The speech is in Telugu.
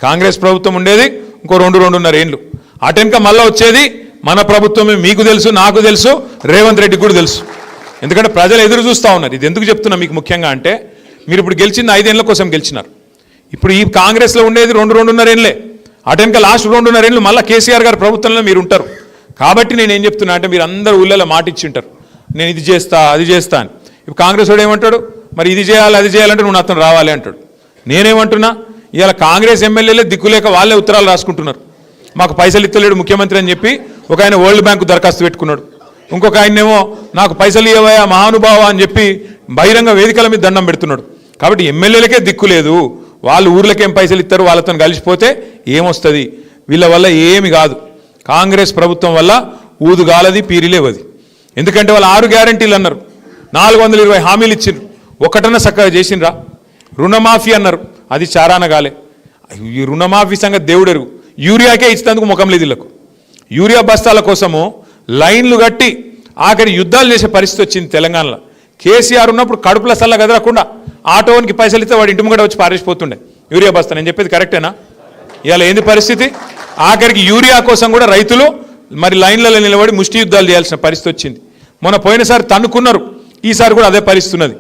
కాంగ్రెస్ ప్రభుత్వం ఉండేది ఇంకో 2-2.5 ఏళ్ళు. అటెనక మళ్ళీ వచ్చేది మన ప్రభుత్వమే. మీకు తెలుసు, నాకు తెలుసు, రేవంత్ రెడ్డికి కూడా తెలుసు. ఎందుకంటే ప్రజలు ఎదురు చూస్తూ ఉన్నారు. ఇది ఎందుకు చెప్తున్నా మీకు ముఖ్యంగా అంటే, మీరు ఇప్పుడు గెలిచింది 5 ఏళ్ల కోసం గెలిచినారు. ఇప్పుడు ఈ కాంగ్రెస్లో ఉండేది 2-2.5 ఏళ్ళే. అటెనక లాస్ట్ 2.5 ఏళ్ళు మళ్ళీ కేసీఆర్ గారి ప్రభుత్వంలో మీరు ఉంటారు. కాబట్టి నేను ఏం చెప్తున్నా అంటే, మీరు అందరూ ఊళ్ళలో మాట ఇచ్చి ఉంటారు, నేను ఇది చేస్తా అది చేస్తా అని. ఇప్పుడు కాంగ్రెస్ వాడు ఏమంటాడు, మరి ఇది చేయాలి అది చేయాలంటే నువ్వు నాతో రావాలి అంటాడు. నేనేమంటున్నా, ఇవాళ కాంగ్రెస్ ఎమ్మెల్యేలే దిక్కులేక వాళ్ళే ఉత్తరాలు రాసుకుంటున్నారు. మాకు పైసలు ఇస్తలేడు ముఖ్యమంత్రి అని చెప్పి ఒక ఆయన వరల్డ్ బ్యాంకు దరఖాస్తు పెట్టుకున్నాడు. ఇంకొక ఆయనేమో నాకు పైసలు ఇవ్వయా మహానుభావ అని చెప్పి బహిరంగ వేదికల మీద దండం పెడుతున్నాడు. కాబట్టి ఎమ్మెల్యేలకే దిక్కు లేదు. వాళ్ళు ఊర్లకేం పైసలు ఇస్తారు, వాళ్ళతో కలిసిపోతే ఏమొస్తుంది? వీళ్ళ వల్ల ఏమి కాదు. కాంగ్రెస్ ప్రభుత్వం వల్ల ఊదుగాలది పీరిలేవది. ఎందుకంటే వాళ్ళు 6 గ్యారంటీలు అన్నారు, 420 హామీలు ఇచ్చిండ్రు, ఒకటన్నా చక్కగా చేసిండ్రా? రుణమాఫీ అన్నారు, అది చారానగాలే. ఈ రుణమాఫీ సంగతి దేవుడెరుగు. యూరియాకే ఇచ్చినందుకు ముఖం లేదు వీళ్ళకు. యూరియా బస్తాల కోసము లైన్లు కట్టి ఆఖరి యుద్ధాలు చేసే పరిస్థితి వచ్చింది తెలంగాణలో. కేసీఆర్ ఉన్నప్పుడు కడుపుల సల్ల గదరకుండా ఆటోనికి పైసలు ఇస్తే వాడి ఇంటి ముంగడ వచ్చి పారేసిపోతుండే యూరియా బస్తా. నేను చెప్పేది కరెక్టేనా? ఇవాళ ఏంది పరిస్థితి? ఆఖరికి యూరియా కోసం కూడా రైతులు మరి లైన్లలో నిలబడి ముష్టి యుద్ధాలు చేయాల్సిన పరిస్థితి వచ్చింది. మొన్న పోయినసారి తన్నుకున్నారు, ఈసారి కూడా అదే పరిస్థితి ఉన్నది.